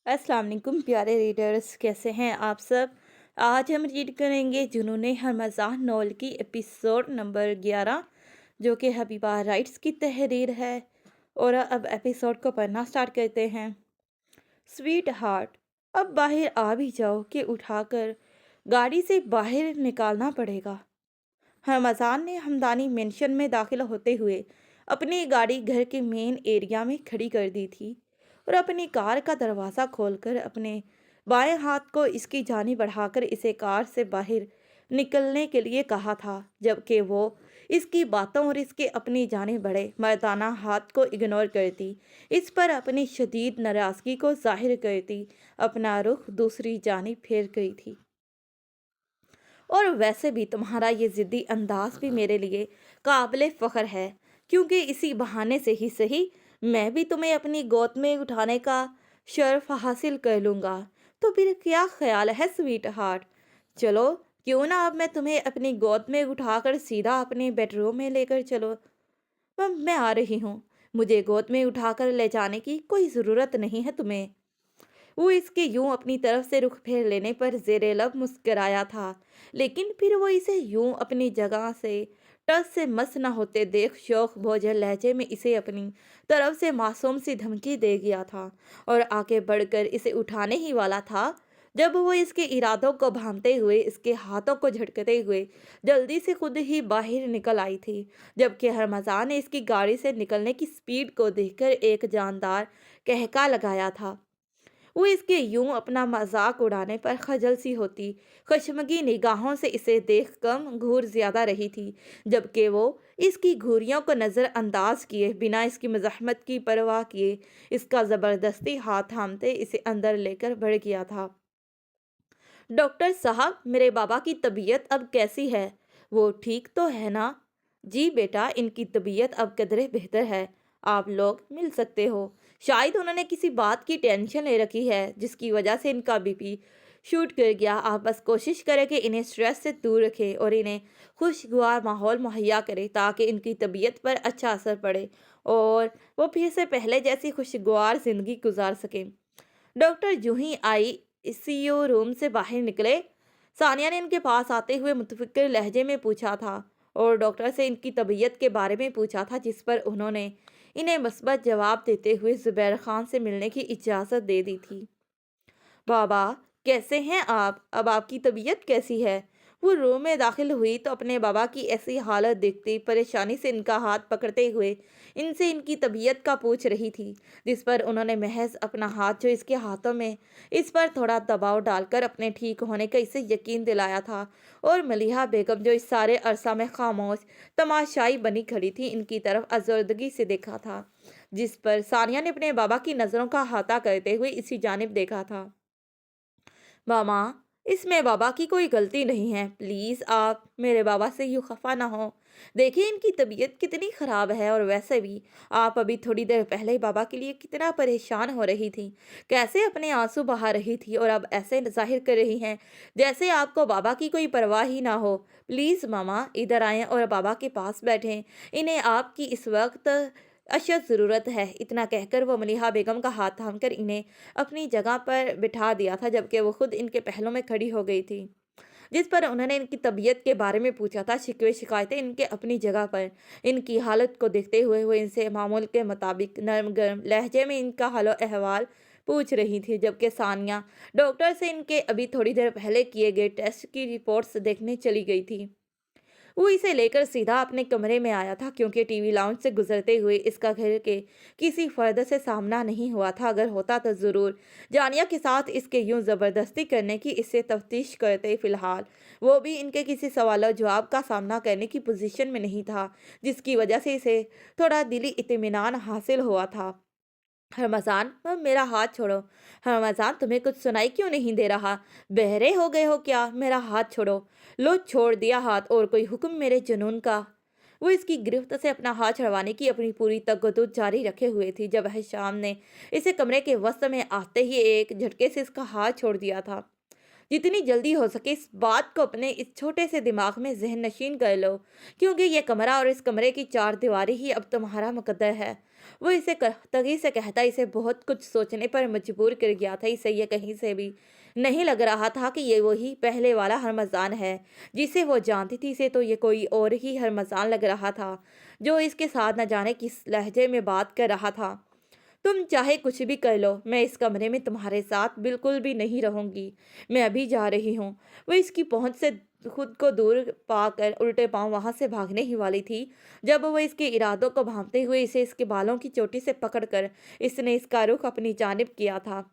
अस्सलाम वालेकुम प्यारे रीडर्स, कैसे हैं आप सब। आज हम रीड करेंगे जुनून हरमज़ान नॉवल की एपिसोड नंबर 11, जो कि हबीबा राइट्स की तहरीर है। और अब एपिसोड को पढ़ना स्टार्ट करते हैं। स्वीट हार्ट, अब बाहर आ भी जाओ कि उठाकर गाड़ी से बाहर निकालना पड़ेगा। हरमज़ान ने हमदानी मेंशन में दाखिल होते हुए अपनी गाड़ी घर के मेन एरिया में खड़ी कर दी थी और अपनी कार का दरवाज़ा खोलकर अपने बाएं हाथ को इसकी जानिब बढ़ाकर इसे कार से बाहर निकलने के लिए कहा था, जबकि वो इसकी बातों और इसके अपनी जानिब बढ़े मर्दाना हाथ को इग्नोर करती, इस पर अपनी शदीद नाराज़गी को जाहिर करती अपना रुख दूसरी जानिब फेर गई थी। और वैसे भी तुम्हारा ये ज़िद्दी अंदाज भी मेरे लिए काबिल फ़ख्र है, क्योंकि इसी बहाने से ही सही मैं भी तुम्हें अपनी गोद में उठाने का शर्फ हासिल कर लूँगा। तो फिर क्या ख्याल है स्वीट हार्ट? चलो, क्यों ना अब मैं तुम्हें अपनी गोद में उठाकर सीधा अपने बेडरूम में लेकर चलो। मैं आ रही हूँ। मुझे गोद में उठाकर ले जाने की कोई ज़रूरत नहीं है तुम्हें। वो इसके यूं अपनी तरफ से रुख फेर लेने पर जेरे लब मुस्कराया था, लेकिन फिर वो इसे यूं अपनी जगह से टस से मस न होते देख शौक भोजन लहजे में इसे अपनी तरफ से मासूम सी धमकी दे गया था और आगे बढ़कर इसे उठाने ही वाला था, जब वो इसके इरादों को भांपते हुए इसके हाथों को झटकते हुए जल्दी से खुद ही बाहर निकल आई थी, जबकि हरमज़ान ने इसकी गाड़ी से निकलने की स्पीड को देखकर एक जानदार कहका लगाया था। वो इसके यूं अपना मजाक उड़ाने पर खजल सी होती, कशमगी निगाहों से इसे देख कम घूर ज्यादा रही थी, जबकि वो इसकी घूरियों को नज़रअंदाज किए बिना इसकी मज़ाहमत की परवाह किए इसका ज़बरदस्ती हाथ थामते इसे अंदर लेकर बढ़ गया था। डॉक्टर साहब, मेरे बाबा की तबीयत अब कैसी है? वो ठीक तो है ना? जी बेटा, इनकी तबीयत अब कदरे बेहतर है। आप लोग मिल सकते हो। शायद उन्होंने किसी बात की टेंशन ले रखी है जिसकी वजह से इनका बीपी शूट कर गया। आप बस कोशिश करें कि इन्हें स्ट्रेस से दूर रखें और इन्हें खुशगवार माहौल मुहैया करें ताकि इनकी तबीयत पर अच्छा असर पड़े और वो फिर से पहले जैसी खुशगवार ज़िंदगी गुजार सकें। डॉक्टर जूं ही आईसीयू रूम से बाहर निकले, सानिया ने इनके पास आते हुए मुतफिक्र लहजे में पूछा था और डॉक्टर से इनकी तबीयत के बारे में पूछा था, जिस पर उन्होंने इन्हें मस्बत जवाब देते हुए जुबैर खान से मिलने की इजाज़त दे दी थी। बाबा, कैसे हैं आप? अब आपकी तबीयत कैसी है? वो रूम में दाखिल हुई तो अपने बाबा की ऐसी हालत देखती परेशानी से इनका हाथ पकड़ते हुए इनसे इनकी तबीयत का पूछ रही थी, जिस पर उन्होंने महज अपना हाथ जो इसके हाथों में इस पर थोड़ा दबाव डालकर अपने ठीक होने का इसे यकीन दिलाया था। और मलिहा बेगम जो इस सारे अरसा में खामोश तमाशाई बनी खड़ी थी, इनकी तरफ अजर्दगी से देखा था, जिस पर सानिया ने अपने बाबा की नज़रों का अहाता करते हुए इसी जानिब देखा था। मामा, इसमें बाबा की कोई गलती नहीं है। प्लीज़ आप मेरे बाबा से यूँ खफा ना हो। देखिए इनकी तबीयत कितनी ख़राब है, और वैसे भी आप अभी थोड़ी देर पहले ही बाबा के लिए कितना परेशान हो रही थी, कैसे अपने आंसू बहा रही थी, और अब ऐसे ज़ाहिर कर रही हैं जैसे आपको बाबा की कोई परवाह ही ना हो। प्लीज़ मामा, इधर आएँ और बाबा के पास बैठें। इन्हें आपकी इस वक्त अशद ज़रूरत है। इतना कहकर वो मलिहा बेगम का हाथ थामकर इन्हें अपनी जगह पर बिठा दिया था, जबकि वो खुद इनके पहलों में खड़ी हो गई थी, जिस पर उन्होंने इनकी तबीयत के बारे में पूछा था। शिकवे शिकायतें इनके अपनी जगह पर, इनकी हालत को देखते हुए वो इनसे मामूल के मुताबिक नरम गरम लहजे में इनका हालो अहवाल पूछ रही थी, जबकि सानिया डॉक्टर से इनके अभी थोड़ी देर पहले किए गए टेस्ट की रिपोर्ट्स देखने चली गई थी। वो इसे लेकर सीधा अपने कमरे में आया था, क्योंकि टीवी लाउंज से गुजरते हुए इसका घर के किसी फर्द से सामना नहीं हुआ था। अगर होता तो ज़रूर जानिया के साथ इसके यूं ज़बरदस्ती करने की इससे तफ्तीश करते। फिलहाल वो भी इनके किसी सवाल जवाब का सामना करने की पोजीशन में नहीं था, जिसकी वजह से इसे थोड़ा दिली इत्मीनान हासिल हुआ था। रमज़ान, अब मेरा हाथ छोड़ो। रमज़ान, तुम्हें कुछ सुनाई क्यों नहीं दे रहा? बहरे हो गए हो क्या? मेरा हाथ छोड़ो। लो, छोड़ दिया हाथ। और कोई हुक्म मेरे जुनून का? वो इसकी गिरफ्त से अपना हाथ छड़वाने की अपनी पूरी तगदुद जारी रखे हुए थी, जब शाम ने इसे कमरे के वस्त में आते ही एक झटके से इसका हाथ छोड़ दिया था। जितनी जल्दी हो सके इस बात को अपने इस छोटे से दिमाग में ज़हन नशीन कर लो, क्योंकि ये कमरा और इस कमरे की चार दीवारी ही अब तुम्हारा मुकद्दर है। वो इसे तगी से कहता इसे बहुत कुछ सोचने पर मजबूर कर गया था। इसे ये कहीं से भी नहीं लग रहा था कि ये वही पहले वाला हरमज़ान है जिसे वो जानती थी। इसे तो ये कोई और ही हरमज़ान लग रहा था, जो इसके साथ न जाने किस लहजे में बात कर रहा था। तुम चाहे कुछ भी कर लो, मैं इस कमरे में तुम्हारे साथ बिल्कुल भी नहीं रहूंगी। मैं अभी जा रही हूँ। वो इसकी पहुंच से खुद को दूर पाकर उल्टे पांव वहां से भागने ही वाली थी, जब वो इसके इरादों को भांपते हुए इसे इसके बालों की चोटी से पकड़कर इसने इसका रुख अपनी जानिब किया था।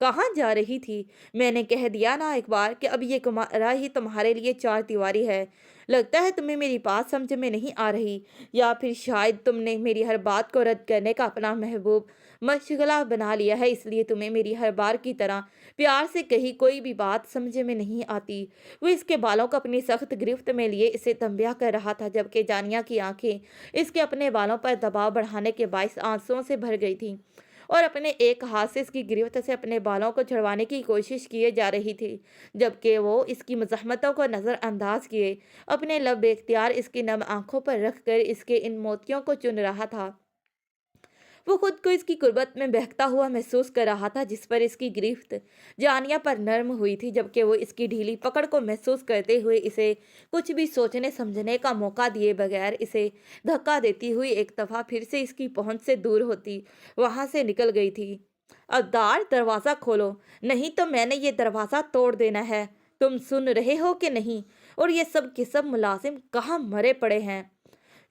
कहाँ जा रही थी? मैंने कह दिया ना एक बार कि अब ये कमरा ही तुम्हारे लिए चार दीवारी है। लगता है तुम्हें मेरी बात समझ में नहीं आ रही, या फिर शायद तुमने मेरी हर बात को रद्द करने का अपना महबूब मशगला बना लिया है, इसलिए तुम्हें मेरी हर बार की तरह प्यार से कही कोई भी बात समझ में नहीं आती। वो इसके बालों को अपनी सख्त गिरफ्त में लिए इसे तंबिया कर रहा था, जबकि जानिया की आंखें इसके अपने बालों पर दबाव बढ़ाने के बायस आंसुओं से भर गई थी और अपने एक हाथ से इसकी गिरफ्त से अपने बालों को छुड़वाने की कोशिश किए जा रही थी, जबकि वो इसकी मज़ाहमतों को नज़रअंदाज किए अपने लब बेख्तियार इसकी नम आंखों पर रखकर इसके इन मोतियों को चुन रहा था। वो खुद को इसकी कुर्बत में बहकता हुआ महसूस कर रहा था, जिस पर इसकी गिरफ्त जानिया पर नर्म हुई थी, जबकि वो इसकी ढीली पकड़ को महसूस करते हुए इसे कुछ भी सोचने समझने का मौका दिए बगैर इसे धक्का देती हुई एक दफ़ा फिर से इसकी पहुंच से दूर होती वहां से निकल गई थी। अब्दार, दरवाज़ा खोलो, नहीं तो मैंने ये दरवाज़ा तोड़ देना है। तुम सुन रहे हो कि नहीं? और ये सब के सब मुलाजिम कहाँ मरे पड़े हैं?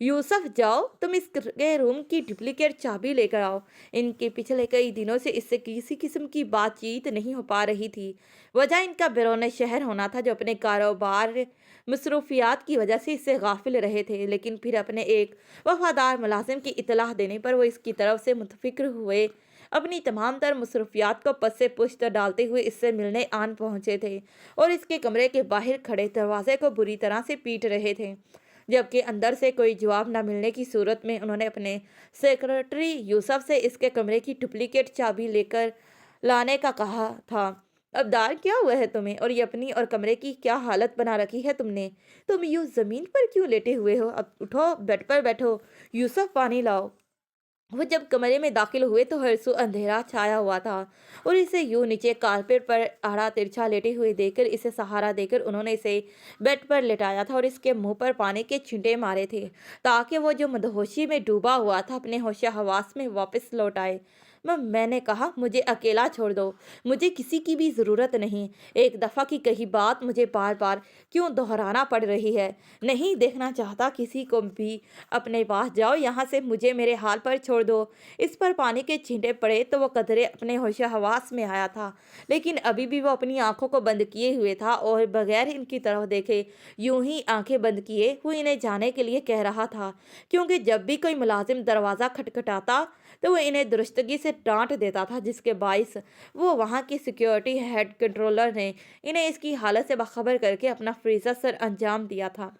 यूसुफ, जाओ तुम इसके रूम की डुप्लीकेट चाबी लेकर आओ। इनके पिछले कई दिनों से इससे किसी किस्म की बातचीत नहीं हो पा रही थी। वजह इनका बैरून शहर होना था, जो अपने कारोबार मसरूफियात की वजह से इससे गाफिल रहे थे। लेकिन फिर अपने एक वफादार मुलाजिम की इतलाह देने पर वो इसकी तरफ से मुतफिक्र हुए अपनी तमाम तर मसरूफियात को पस से पुश्त डालते हुए इससे मिलने आन पहुंचे थे और इसके कमरे के बाहर खड़े दरवाजे को बुरी तरह से पीट रहे थे, जबकि अंदर से कोई जवाब न मिलने की सूरत में उन्होंने अपने सेक्रेटरी यूसुफ से इसके कमरे की डुप्लीकेट चाबी लेकर लाने का कहा था। अबदार, क्या हुआ है तुम्हें? और ये अपनी और कमरे की क्या हालत बना रखी है तुमने? तुम यूं जमीन पर क्यों लेटे हुए हो? अब उठो, बेड पर बैठो। यूसुफ, पानी लाओ। वो जब कमरे में दाखिल हुए तो हर सू अंधेरा छाया हुआ था और इसे यूं नीचे कारपेट पर आड़ा तिरछा लेटे हुए देखकर इसे सहारा देकर उन्होंने इसे बेड पर लेटाया था और इसके मुंह पर पानी के छींटे मारे थे, ताकि वो जो मदहोशी में डूबा हुआ था अपने होशे हवास में वापस लौट आए। मैंने कहा, मुझे अकेला छोड़ दो, मुझे किसी की भी ज़रूरत नहीं। एक दफ़ा की कही बात मुझे बार बार क्यों दोहराना पड़ रही है? नहीं देखना चाहता किसी को भी? अपने पास जाओ यहाँ से, मुझे मेरे हाल पर छोड़ दो। इस पर पानी के छींटे पड़े तो वो कदरे अपने होश हवास में आया था, लेकिन अभी भी वो अपनी आंखों को बंद किए हुए था और बगैर इनकी तरफ देखे यूं ही आंखें बंद किए हुए इन्हें जाने के लिए कह रहा था, क्योंकि जब भी कोई मुलाजिम दरवाज़ा खटखटाता तो वो इन्हें दुरुस्तगी से डांट देता था, जिसके बाइस वो वहाँ की सिक्योरिटी हेड कंट्रोलर ने इन्हें इसकी हालत से बाखबर करके अपना फ्रीजर सर अंजाम दिया था।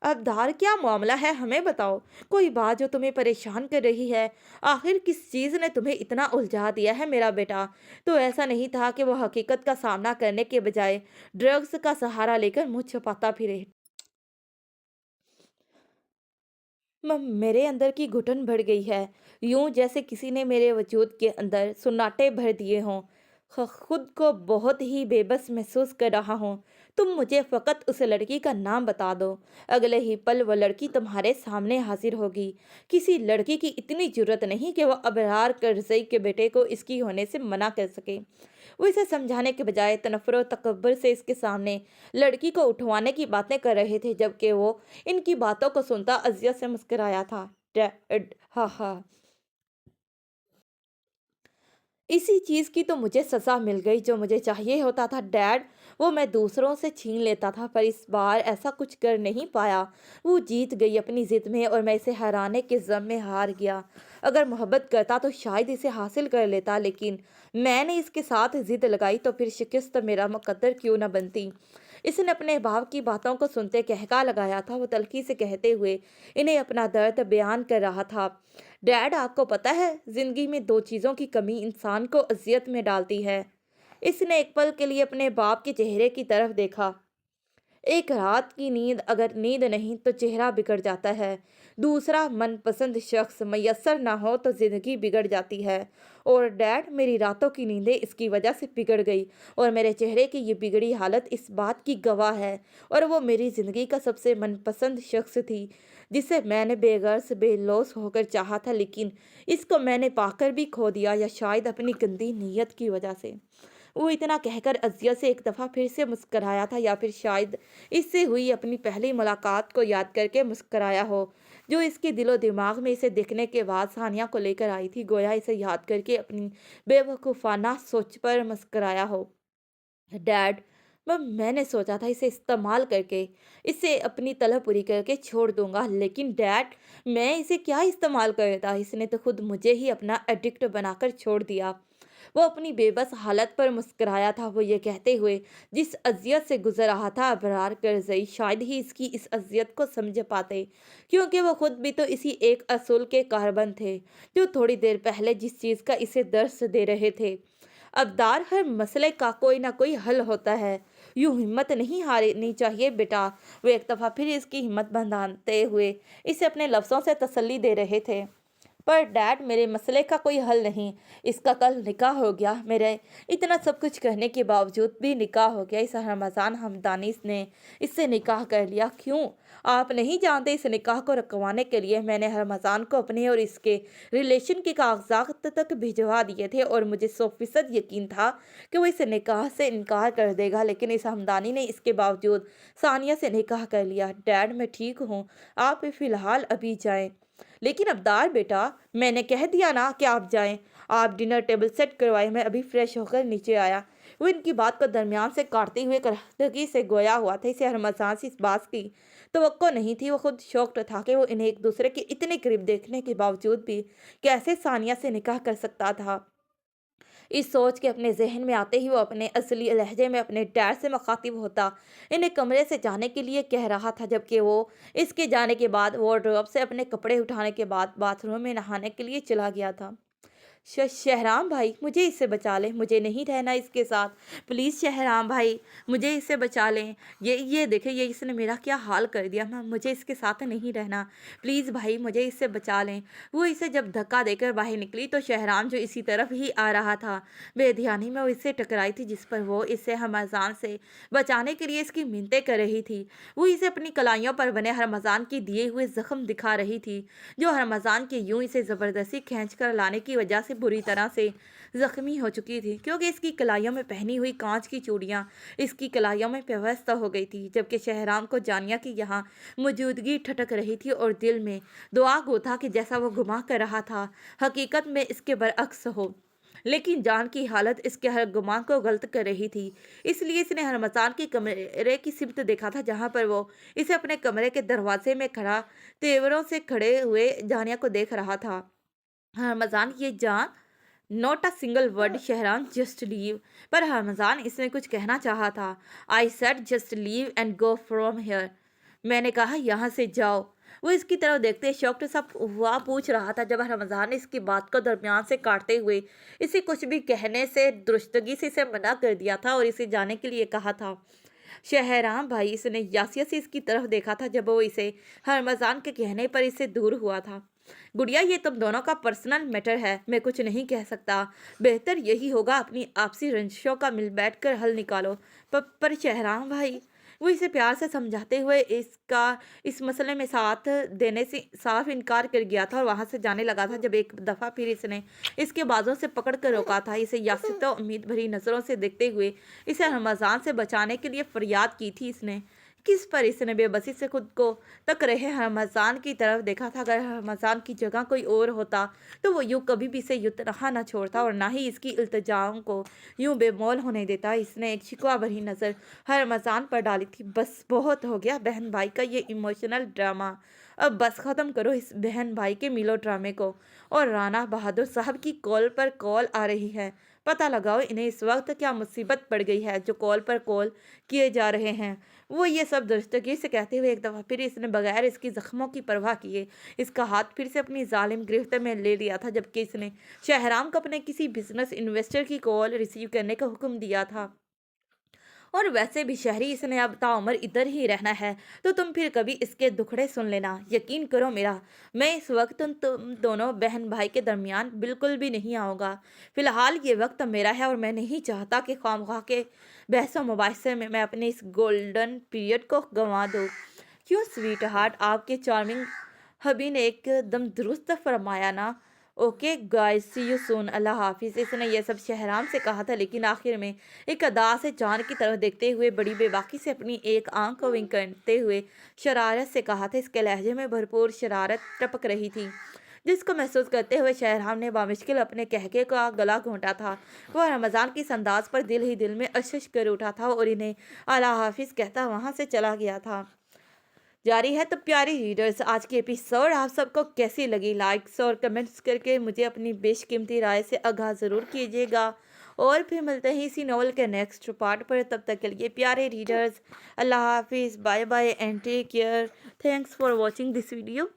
अब धार, क्या मामला है? हमें बताओ, कोई बात जो तुम्हें परेशान कर रही है? आखिर किस चीज़ ने तुम्हें इतना उलझा दिया है? मेरा बेटा तो ऐसा नहीं था कि वो हकीकत का सामना करने के बजाय ड्रग्स का सहारा लेकर मुँह छुपाता फिरे। मेरे अंदर की घुटन बढ़ गई है, यूं जैसे किसी ने मेरे वजूद के अंदर सुन्नाटे भर दिए हों। खुद को बहुत ही बेबस महसूस कर रहा हूँ। तुम मुझे फ़कत उस लड़की का नाम बता दो, अगले ही पल वो लड़की तुम्हारे सामने हाजिर होगी। किसी लड़की की इतनी जरूरत नहीं कि वह अबरार करजई के बेटे को इसकी होने से मना कर सके। वो इसे समझाने के बजाय तनफ़ुर तकब्बुर से इसके सामने लड़की को उठवाने की बातें कर रहे थे, जबकि वो इनकी बातों को सुनता अजियत से मुस्कुराया था। डैड, हा हा, इसी चीज़ की तो मुझे सज़ा मिल गई जो मुझे चाहिए होता था डैड। वो मैं दूसरों से छीन लेता था, पर इस बार ऐसा कुछ कर नहीं पाया। वो जीत गई अपनी ज़िद में और मैं इसे हराने के ज़म में हार गया। अगर मोहब्बत करता तो शायद इसे हासिल कर लेता, लेकिन मैंने इसके साथ ज़िद लगाई तो फिर शिकस्त मेरा मुकद्दर क्यों न बनती। इसने अपने भाव की बातों को सुनते कहका लगाया था। वो तल्खी से कहते हुए इन्हें अपना दर्द बयान कर रहा था। डैड, आपको पता है, जिंदगी में दो चीज़ों की कमी इंसान को अजियत में डालती है। اس نے ایک پل کے لیے اپنے باپ کے چہرے کی طرف دیکھا۔ ایک رات کی نیند اگر نیند نہیں تو چہرہ بگڑ جاتا ہے، دوسرا من پسند شخص میسر نہ ہو تو زندگی بگڑ جاتی ہے، اور ڈیڈ میری راتوں کی نیندیں اس کی وجہ سے بگڑ گئی، اور میرے چہرے کی یہ بگڑی حالت اس بات کی گواہ ہے، اور وہ میری زندگی کا سب سے من پسند شخص تھی جسے میں نے بے غرض بے لوث ہو کر چاہا تھا، لیکن اس کو میں نے پا کر بھی کھو دیا، یا شاید اپنی گندی نیت کی وجہ سے۔ وہ اتنا کہہ کر اذیت سے ایک دفعہ پھر سے مسکرایا تھا، یا پھر شاید اس سے ہوئی اپنی پہلی ملاقات کو یاد کر کے مسکرایا ہو، جو اس کے دل و دماغ میں اسے دیکھنے کے بعد ثانیہ کو لے کر آئی تھی، گویا اسے یاد کر کے اپنی بے وقوفانہ سوچ پر مسکرایا ہو۔ ڈیڈ، میں نے سوچا تھا اسے استعمال کر کے اسے اپنی طلب پوری کر کے چھوڑ دوں گا، لیکن ڈیڈ میں اسے کیا استعمال کرتا، اس نے تو خود مجھے ہی اپنا ایڈکٹ بنا کر چھوڑ دیا۔ وہ اپنی بے بس حالت پر مسکرایا تھا، وہ یہ کہتے ہوئے جس اذیت سے گزر رہا تھا، ابرار کرزئی شاید ہی اس کی اس اذیت کو سمجھ پاتے، کیونکہ وہ خود بھی تو اسی ایک اصول کے کاربن تھے جو تھوڑی دیر پہلے جس چیز کا اسے درس دے رہے تھے۔ ابدار، ہر مسئلے کا کوئی نہ کوئی حل ہوتا ہے، یوں ہمت نہیں ہارنی چاہیے بیٹا۔ وہ ایک دفعہ پھر اس کی ہمت بندھاتے ہوئے اسے اپنے لفظوں سے تسلی دے رہے تھے۔ پر ڈیڈ، میرے مسئلے کا کوئی حل نہیں، اس کا کل نکاح ہو گیا، میرے اتنا سب کچھ کہنے کے باوجود بھی نکاح ہو گیا، اس رمضان ہمدانی نے اس سے نکاح کر لیا۔ کیوں؟ آپ نہیں جانتے، اس نکاح کو رکوانے کے لیے میں نے رمضان کو اپنے اور اس کے ریلیشن کے کاغذات تک بھجوا دیے تھے، اور مجھے 100% یقین تھا کہ وہ اس نکاح سے انکار کر دے گا، لیکن اس ہمدانی نے اس کے باوجود ثانیہ سے نکاح کر لیا۔ ڈیڈ، میں ٹھیک ہوں، آپ فی الحال ابھی جائیں۔ لیکن ابدار بیٹا، میں نے کہہ دیا نا کہ آپ جائیں۔ آپ ڈنر ٹیبل سیٹ کروائیں، میں ابھی فریش ہو کر نیچے آیا۔ وہ ان کی بات کو درمیان سے کاٹتے ہوئے کرہنگی سے گویا ہوا تھا، اسے رمضان سے اس بات کی توقع نہیں تھی۔ وہ خود شوکڈ تھا کہ وہ انہیں ایک دوسرے کے اتنے قریب دیکھنے کے باوجود بھی کیسے ثانیہ سے نکاح کر سکتا تھا۔ اس سوچ کے اپنے ذہن میں آتے ہی وہ اپنے اصلی لہجے میں اپنے ڈیڈ سے مخاطب ہوتا انہیں کمرے سے جانے کے لیے کہہ رہا تھا، جبکہ وہ اس کے جانے کے بعد وارڈروب سے اپنے کپڑے اٹھانے کے بعد باتھ روم میں نہانے کے لیے چلا گیا تھا۔ شہرام بھائی، مجھے اس سے بچا لیں، مجھے نہیں رہنا اس کے ساتھ، پلیز شہرام بھائی مجھے اس سے بچا لیں، یہ دیکھیں یہ اس نے میرا کیا حال کر دیا، مجھے اس کے ساتھ نہیں رہنا، پلیز بھائی مجھے اس سے بچا لیں۔ وہ اسے جب دھکا دے کر باہر نکلی تو شہرام جو اسی طرف ہی آ رہا تھا، بے دھیانی میں وہ اس سے ٹکرائی تھی، جس پر وہ اسے رمضان سے بچانے کے لیے اس کی منتیں کر رہی تھی۔ وہ اسے اپنی کلائیوں پر بنے رمضان کے دیے ہوئے زخم دکھا رہی تھی، جو رمضان کے یوں اسے زبردستی کھینچ کر لانے کی وجہ سے بری طرح سے زخمی ہو چکی تھی، کیونکہ اس کی کلائیوں میں پہنی ہوئی کانچ کی چوڑیاں اس کی کلائیوں میں پیوستہ ہو گئی تھی، جبکہ شہرام کو جانیہ کی یہاں موجودگی ٹھٹک رہی تھی، اور دل میں دعا گو تھا کہ جیسا وہ گمان کر رہا تھا حقیقت میں اس کے برعکس ہو، لیکن جان کی حالت اس کے ہر گمان کو غلط کر رہی تھی۔ اس لیے اس نے رمضان کے کمرے کی سمت دیکھا تھا، جہاں پر وہ اسے اپنے کمرے کے دروازے میں کھڑا تیوروں سے کھڑے ہوئے جانیہ کو دیکھ رہا تھا۔ رمضان، یہ جان، not a single word Shahram, just leave. پر رمضان، اس نے کچھ کہنا چاہا تھا۔ I said just leave and go from here, میں نے کہا یہاں سے جاؤ۔ وہ اس کی طرف دیکھتے شاکڈ سا ہوا پوچھ رہا تھا، جب رمضان نے اس کی بات کو درمیان سے کاٹتے ہوئے اسے کچھ بھی کہنے سے درستگی سے اسے منع کر دیا تھا اور اسے جانے کے لیے کہا تھا۔ شہرام بھائی، اس نے یاسیت سے اس کی طرف دیکھا تھا جب وہ اسے رمضان کے کہنے پر اسے دور ہوا تھا۔ گڑیا، یہ تم دونوں کا پرسنل میٹر ہے، میں کچھ نہیں کہہ سکتا، بہتر یہی ہوگا اپنی آپسی رنجشوں کا مل بیٹھ کر حل نکالو۔ پر شہرام بھائی، وہ اسے پیار سے سمجھاتے ہوئے اس مسئلے میں ساتھ دینے سے صاف انکار کر گیا تھا اور وہاں سے جانے لگا تھا، جب ایک دفعہ پھر اس نے اس کے بازوں سے پکڑ کر روکا تھا۔ اسے یاسیت و امید بھری نظروں سے دیکھتے ہوئے اسے رمضان سے بچانے کے لیے فریاد کی تھی۔ اس نے کس پر اس نے بے بسی سے خود کو تک رہے رمضان کی طرف دیکھا تھا۔ اگر رمضان کی جگہ کوئی اور ہوتا تو وہ یوں کبھی بھی اسے یترہا نہ چھوڑتا اور نہ ہی اس کی التجاؤں کو یوں بے مول ہونے دیتا۔ اس نے ایک شکوہ بھری نظر رمضان پر ڈالی تھی۔ بس بہت ہو گیا بہن بھائی کا یہ ایموشنل ڈرامہ، अब बस ख़त्म करो इस बहन भाई के मिलो ड्रामे को। और राणा बहादुर साहब की कॉल पर कॉल आ रही है। पता लगाओ इन्हें इस वक्त क्या मुसीबत पड़ गई है जो कॉल पर कॉल किए जा रहे हैं। वो ये सब दस्तगीर से कहते हुए एक दफ़ा फिर इसने बगैर इसकी ज़ख्मों की परवाह किए इसका हाथ फिर से अपनी जालिम गिरफ्त में ले लिया था, जबकि इसने शहराम को अपने किसी बिजनेस इन्वेस्टर की कॉल रिसीव करने का हुक्म दिया था। और वैसे भी शहरी इसने अब ताउम्र इधर ही रहना है, तो तुम फिर कभी इसके दुखड़े सुन लेना। यकीन करो मेरा, मैं इस वक्त तुम दोनों बहन भाई के दरमियान बिल्कुल भी नहीं आऊँगा। फ़िलहाल ये वक्त मेरा है और मैं नहीं चाहता कि खामखा के बहसों मुबाहिसे में मैं अपने इस गोल्डन पीरियड को गंवा दूँ। क्यों स्वीट हार्ट, आपके चार्मिंग हबी ने एकदम दुरुस्त फरमाया ना। Okay guys, see you soon, अल्लाह हाफिज़। इसने ये सब शहराम से कहा था, लेकिन आखिर में एक अदा से चांद की तरफ देखते हुए बड़ी बेबाकी से अपनी एक आंख को विंक करते हुए शरारत से कहा था। इसके लहजे में भरपूर शरारत टपक रही थी, जिसको महसूस करते हुए शहराम ने बामुश्किल अपने कहके का गला घोंटा था। वह रमज़ान की इस अंदाज पर दिल ही दिल में अशश कर उठा था और इन्हें अल्लाह हाफिज़ कहता वहाँ से चला गया था। जारी है। तो प्यारे रीडर्स, आज की एपिसोड आप सबको कैसी लगी, लाइक्स और कमेंट्स करके मुझे अपनी बेशकीमती राय से आगाह ज़रूर कीजिएगा। और फिर मिलते हैं इसी नॉवल के नेक्स्ट पार्ट पर। तब तक के लिए प्यारे रीडर्स, अल्लाह हाफिज़, bye bye and take care. Thanks for watching this video.